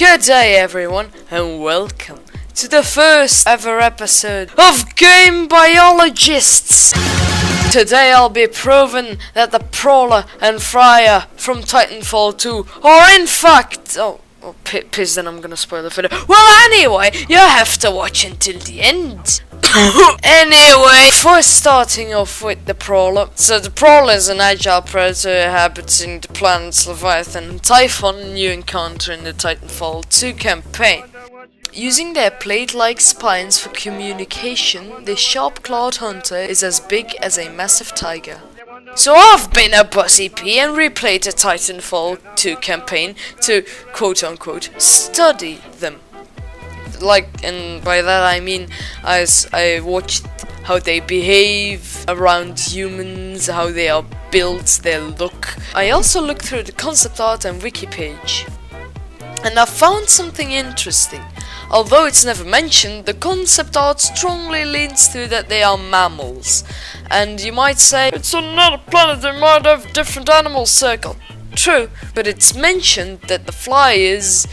Good day everyone and welcome to the first ever episode of Game Biologists. Today I'll be proving that the Prowler and Fryer from Titanfall 2 are in fact... piss, then I'm gonna spoil the video. Well, anyway, you have to watch until the end. Anyway, before starting off with the Prowler, so the Prowler is an agile predator inhabiting the planets Leviathan and Typhon you encounter in the Titanfall 2 campaign. Using their plate-like spines for communication, this sharp-clawed hunter is as big as a massive tiger. So I've been a bus EP and replayed the Titanfall 2 campaign to quote-unquote study them. And by that I mean as I watched how they behave around humans, how they are built, their look. I also looked through the concept art and wiki page, and I found something interesting. Although it's never mentioned, the concept art strongly leans to that they are mammals. And you might say, it's on another planet, they might have different animals circled. True, but it's mentioned that the flyers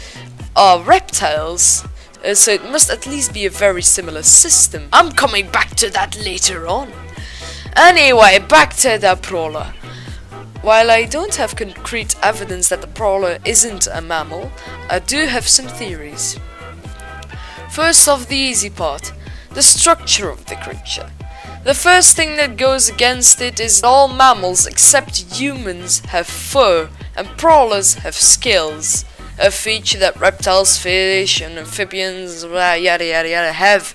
are reptiles. So it must at least be a very similar system. I'm coming back to that later on. Anyway, back to the Prowler. While I don't have concrete evidence that the Prowler isn't a mammal, I do have some theories. First off, the easy part, the structure of the creature. The first thing that goes against it is all mammals except humans have fur and Prowlers have scales. A feature that reptiles, fish, and amphibians, yada yada yada, have.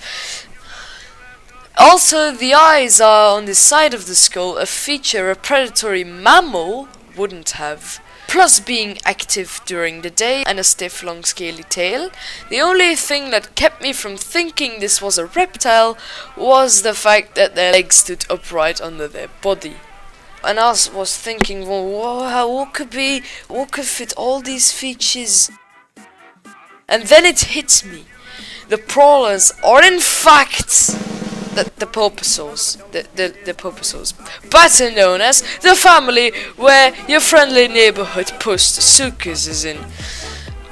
Also, the eyes are on the side of the skull, a feature a predatory mammal wouldn't have. Plus being active during the day and a stiff, long, scaly tail. The only thing that kept me from thinking this was a reptile was the fact that their legs stood upright under their body. And I was thinking, well, what could fit all these features? And then it hits me. The Prowlers are in fact the Purposaurs. The Purposaurs. Better known as the family where your friendly neighborhood post Sukas is in.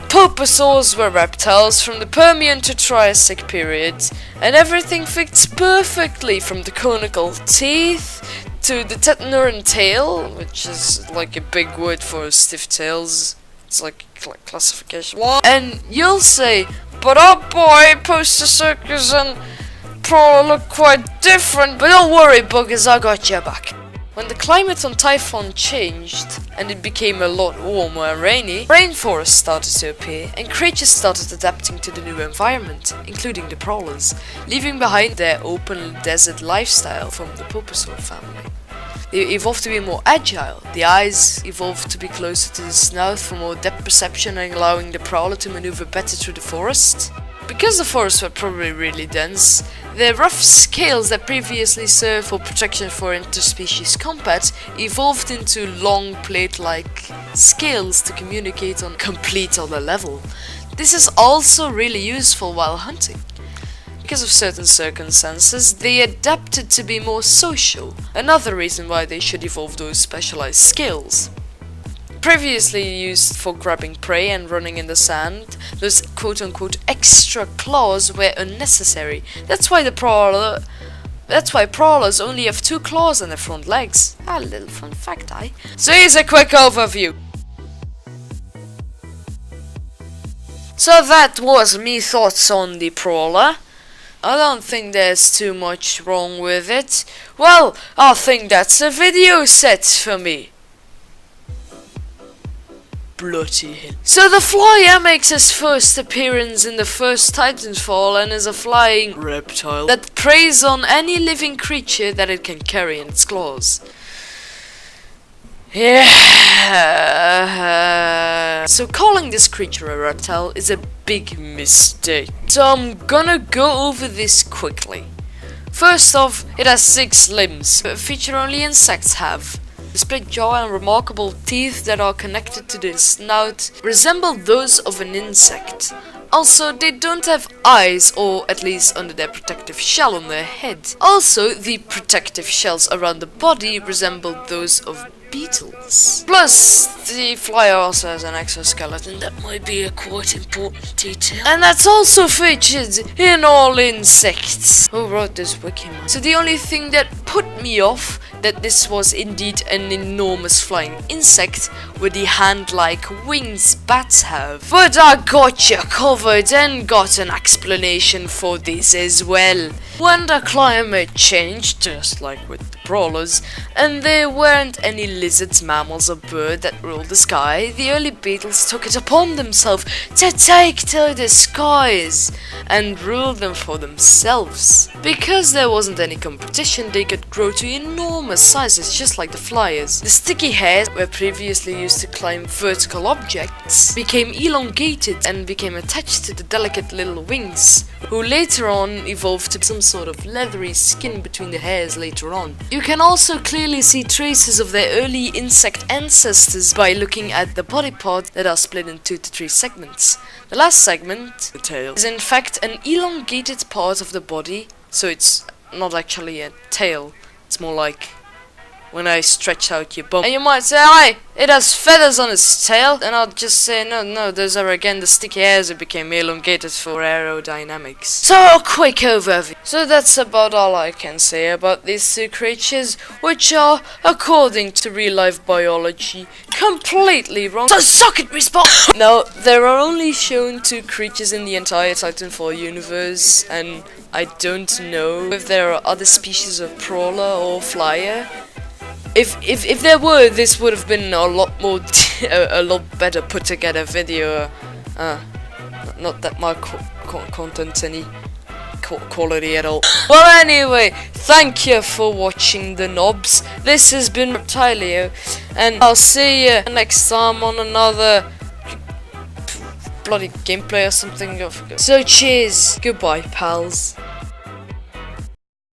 Purposaurs were reptiles from the Permian to Triassic period, and everything fits perfectly from the conical teeth to the tetanuran tail, which is like a big word for stiff tails. It's like classification. And you'll say, but oh boy, Poster Circus and Prowler look quite different. But don't worry, buggers, I got your back. When the climate on Typhon changed and it became a lot warmer and rainy, rainforests started to appear and creatures started adapting to the new environment, including the Prowlers, leaving behind their open desert lifestyle from the Purposaur family. They evolved to be more agile. The eyes evolved to be closer to the snout for more depth perception and allowing the Prowler to maneuver better through the forest. Because the forests were probably really dense, the rough scales that previously served for protection for interspecies combat evolved into long plate-like scales to communicate on complete other level. This is also really useful while hunting. Because of certain circumstances, they adapted to be more social, another reason why they should evolve those specialized skills. Previously used for grabbing prey and running in the sand, those quote-unquote extra claws were unnecessary. That's why Prowlers only have 2 claws on their front legs. A little fun fact, eh? So here's a quick overview. So that was me thoughts on the Prowler. I don't think there's too much wrong with it. Well, I think that's a video set for me. Bloody hell. So the Flyer makes his first appearance in the first Titanfall and is a flying reptile that preys on any living creature that it can carry in its claws. Yeah. So calling this creature a reptile is a big mistake. So I'm gonna go over this quickly. First off, it has 6 limbs, a feature only insects have. The split jaw and remarkable teeth that are connected to the snout resemble those of an insect. Also, they don't have eyes, or at least under their protective shell on their head. Also, the protective shells around the body resemble those of beetles. Plus, the flyer also has an exoskeleton. That might be a quite important detail. And that's also featured in all insects. Who wrote this wiki, man? So the only thing that put me off that this was indeed an enormous flying insect with the hand-like wings bats have. But I got you covered and got an explanation for this as well. When the climate changed, just like with the Prowlers, and there weren't any lizards, mammals or birds that ruled the sky, the early beetles took it upon themselves to take to the skies and rule them for themselves. Because there wasn't any competition, they could grow to enormous sizes, just like the flyers. The sticky hairs were previously used to climb vertical objects, became elongated and became attached to the delicate little wings, who later on evolved to some sort of leathery skin between the hairs later on. You can also clearly see traces of their early insect ancestors by looking at the body parts that are split in 2 to 3 segments. The last segment, the tail, is in fact an elongated part of the body, so it's not actually a tail, it's more like when I stretch out your bum. And you might say, "Aye, it has feathers on its tail," and I'll just say, no, those are again the sticky hairs that became elongated for aerodynamics. So a quick overview. So that's about all I can say about these two creatures, which are, according to real life biology, completely wrong. So suck it, Respawn! Now, there are only shown 2 creatures in the entire Titanfall universe, and I don't know if there are other species of Prowler or Flyer. If there were, this would have been a lot more, a lot better put together video. Not that my content's any quality at all. Well, anyway, thank you for watching the knobs. This has been Reptylio, and I'll see you next time on another bloody gameplay or something. So cheers, goodbye, pals.